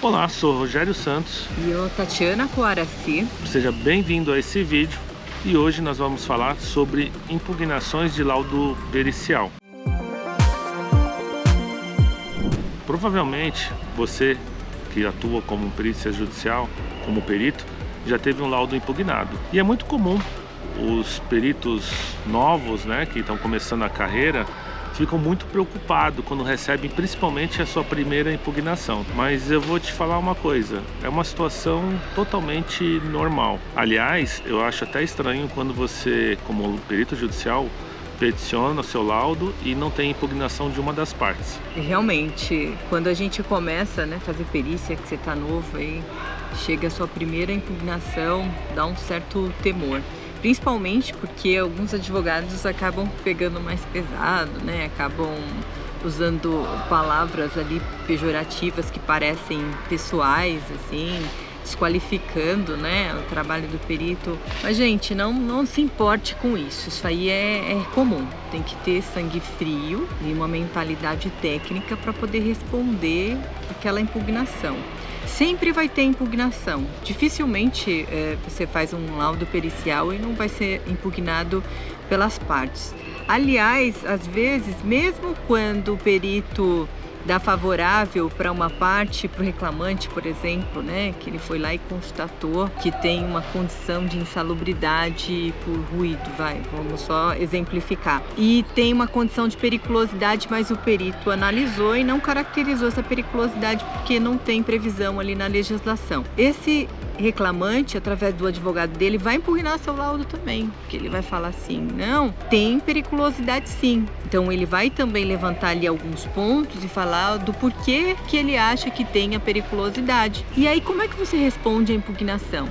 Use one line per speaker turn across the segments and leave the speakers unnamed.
Olá, sou Rogério Santos.
E eu, Tatiana Coaraci.
Seja bem-vindo a esse vídeo e hoje nós vamos falar sobre impugnações de laudo pericial. Provavelmente você que atua como perícia judicial, como perito, já teve um laudo impugnado. E é muito comum os peritos novos, que estão começando a carreira, ficam muito preocupados quando recebem principalmente a sua primeira impugnação. Mas eu vou te falar uma coisa, é uma situação totalmente normal. Aliás, eu acho até estranho quando você, como perito judicial, peticiona o seu laudo e não tem impugnação de uma das partes.
Realmente, quando a gente começa a fazer perícia, que você está novo aí, chega a sua primeira impugnação, dá um certo temor. Principalmente porque alguns advogados acabam pegando mais pesado, acabam usando palavras ali pejorativas que parecem pessoais, assim, desqualificando, o trabalho do perito. Mas, gente, não se importe com isso. Isso aí é comum. Tem que ter sangue frio e uma mentalidade técnica para poder responder aquela impugnação. Sempre vai ter impugnação. Dificilmente você faz um laudo pericial e não vai ser impugnado pelas partes. Aliás, às vezes, mesmo quando o perito dá favorável para uma parte, para o reclamante, por exemplo, que ele foi lá e constatou que tem uma condição de insalubridade por ruído, vamos só exemplificar. E tem uma condição de periculosidade, mas o perito analisou e não caracterizou essa periculosidade porque não tem previsão ali na legislação. Esse reclamante, através do advogado dele, vai impugnar seu laudo também, porque ele vai falar assim, não, tem periculosidade sim. Então ele vai também levantar ali alguns pontos e falar do porquê que ele acha que tem a periculosidade. E aí como é que você responde a impugnação?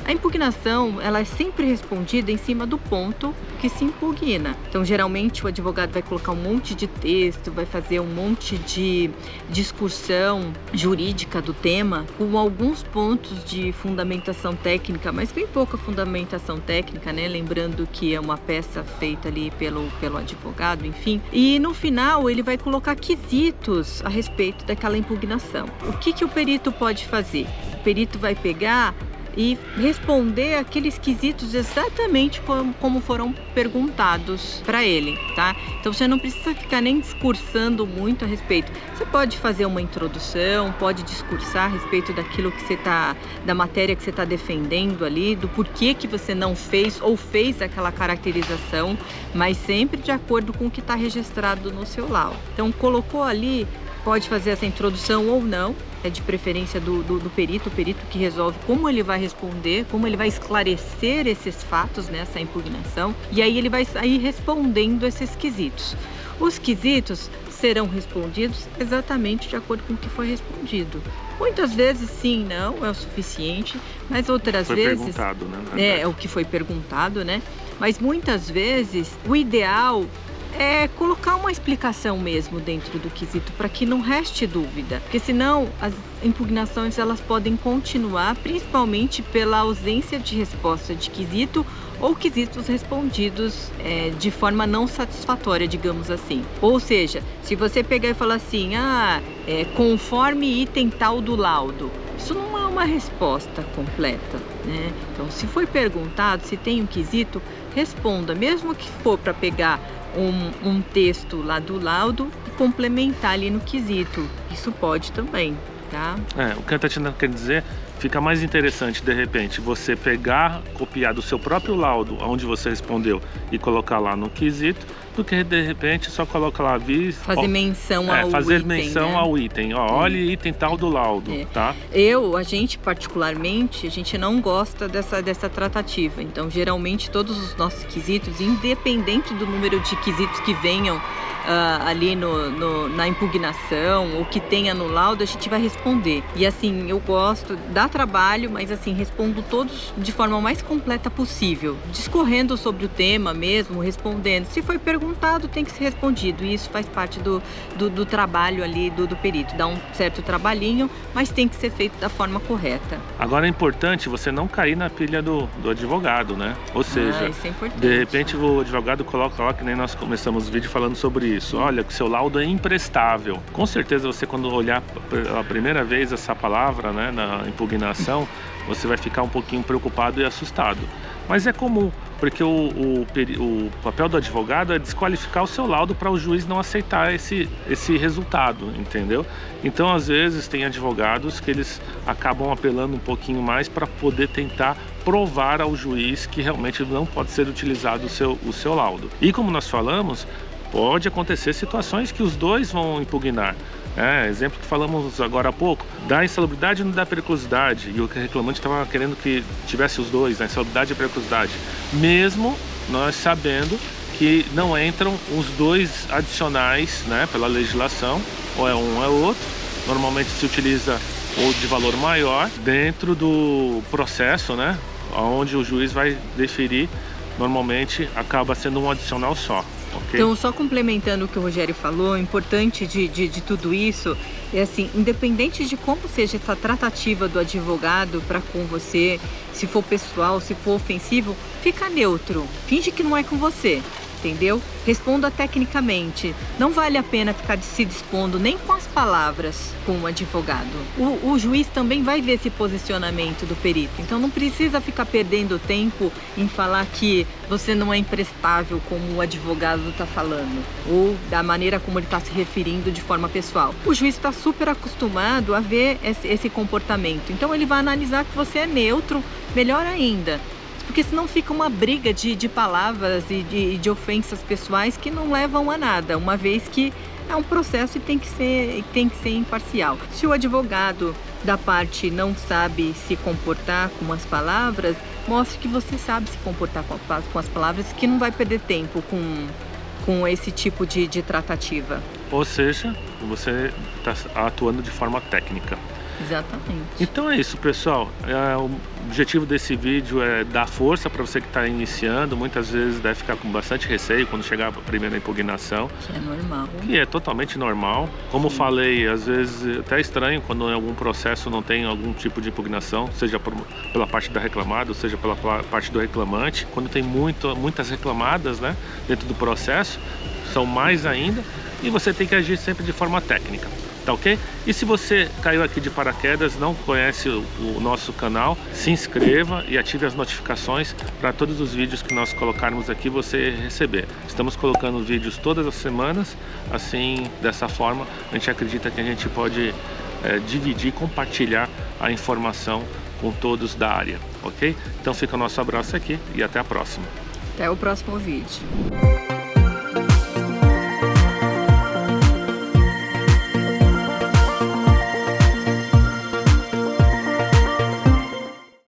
A impugnação, ela é sempre respondida em cima do ponto que se impugna. Então, geralmente, o advogado vai colocar um monte de texto, vai fazer um monte de discussão jurídica do tema, com alguns pontos de fundamentação técnica, mas bem pouca fundamentação técnica, Lembrando que é uma peça feita ali pelo advogado, enfim. E, no final, ele vai colocar quesitos a respeito daquela impugnação. O que o perito pode fazer? O perito vai pegar e responder aqueles quesitos exatamente como foram perguntados para ele, tá? Então você não precisa ficar nem discursando muito a respeito. Você pode fazer uma introdução, pode discursar a respeito daquilo que da matéria que você está defendendo ali, do porquê que você não fez ou fez aquela caracterização, mas sempre de acordo com o que está registrado no seu laudo. Então colocou ali, pode fazer essa introdução ou não, é de preferência do perito, o perito que resolve como ele vai responder, como ele vai esclarecer esses fatos nessa impugnação, e aí ele vai sair respondendo esses quesitos. Os quesitos serão respondidos exatamente de acordo com o que foi respondido. Muitas vezes sim, não é o suficiente, mas outras vezes...
Foi perguntado,
É o que foi perguntado, Mas muitas vezes o ideal é colocar uma explicação mesmo dentro do quesito para que não reste dúvida, porque senão as impugnações elas podem continuar, principalmente pela ausência de resposta de quesito ou quesitos respondidos de forma não satisfatória, digamos assim. Ou seja, se você pegar e falar assim, conforme item tal do laudo, isso não é uma resposta completa, Então, se foi perguntado, se tem um quesito, responda, mesmo que for para pegar um texto lá do laudo e complementar ali no quesito. Isso pode também, tá?
O que a Tatiana quer dizer, fica mais interessante, de repente, você pegar, copiar do seu próprio laudo, onde você respondeu, e colocar lá no quesito, do que, de repente, só coloca lá,
fazer menção ao item.
Fazer menção ao item. Olha item tal do laudo, tá?
A gente particularmente, a gente não gosta dessa tratativa. Então, geralmente, todos os nossos quesitos, independente do número de quesitos que venham ali na impugnação ou que tenha no laudo, a gente vai responder. E assim, eu gosto da trabalho, mas assim, respondo todos de forma mais completa possível, discorrendo sobre o tema mesmo, respondendo. Se foi perguntado, tem que ser respondido, e isso faz parte do trabalho ali do perito. Dá um certo trabalhinho, mas tem que ser feito da forma correta.
Agora é importante você não cair na pilha do advogado, né? Ou seja,
isso é importante.
De repente o advogado coloca lá, que nem nós começamos o vídeo falando sobre isso. Olha, que seu laudo é imprestável. Com certeza você, quando olhar pela primeira vez essa palavra, né, na impugnação, você vai ficar um pouquinho preocupado e assustado. Mas é comum, porque o papel do advogado é desqualificar o seu laudo para o juiz não aceitar esse resultado, entendeu? Então, às vezes, tem advogados que eles acabam apelando um pouquinho mais para poder tentar provar ao juiz que realmente não pode ser utilizado o seu laudo. E como nós falamos, pode acontecer situações que os dois vão impugnar. Exemplo que falamos agora há pouco, da insalubridade e não da periculosidade, e o reclamante estava querendo que tivesse os dois, a insalubridade e a periculosidade, mesmo nós sabendo que não entram os dois adicionais, né, pela legislação, ou é um ou é outro. Normalmente se utiliza o de valor maior dentro do processo, né, onde o juiz vai deferir. Normalmente acaba sendo um adicional só. Okay.
Então, só complementando o que o Rogério falou, o importante de tudo isso é assim, independente de como seja essa tratativa do advogado para com você, se for pessoal, se for ofensivo, fica neutro, finge que não é com você, entendeu? Responda tecnicamente. Não vale a pena ficar se dispondo nem com as palavras com o advogado. O juiz também vai ver esse posicionamento do perito. Então não precisa ficar perdendo tempo em falar que você não é imprestável, como o advogado está falando, ou da maneira como ele está se referindo de forma pessoal. O juiz está super acostumado a ver esse comportamento. Então ele vai analisar que você é neutro, melhor ainda. Porque senão fica uma briga de palavras e de ofensas pessoais que não levam a nada, uma vez que é um processo e tem que ser imparcial. Se o advogado da parte não sabe se comportar com as palavras, mostre que você sabe se comportar com as palavras, que não vai perder tempo com esse tipo de tratativa.
Ou seja, você está atuando de forma técnica.
Exatamente.
Então é isso, pessoal. O objetivo desse vídeo é dar força para você que está iniciando. Muitas vezes deve ficar com bastante receio quando chegar a primeira impugnação.
Que é normal.
Que é totalmente normal. Como falei, às vezes até é estranho quando em algum processo não tem algum tipo de impugnação, seja pela parte da reclamada, ou seja pela parte do reclamante. Quando tem muitas reclamadas, né, dentro do processo, são mais ainda. E você tem que agir sempre de forma técnica. Tá ok? E se você caiu aqui de paraquedas, não conhece o nosso canal, se inscreva e ative as notificações para todos os vídeos que nós colocarmos aqui você receber. Estamos colocando vídeos todas as semanas, assim, dessa forma, a gente acredita que a gente pode dividir, compartilhar a informação com todos da área, ok? Então fica o nosso abraço aqui e até a próxima.
Até o próximo vídeo.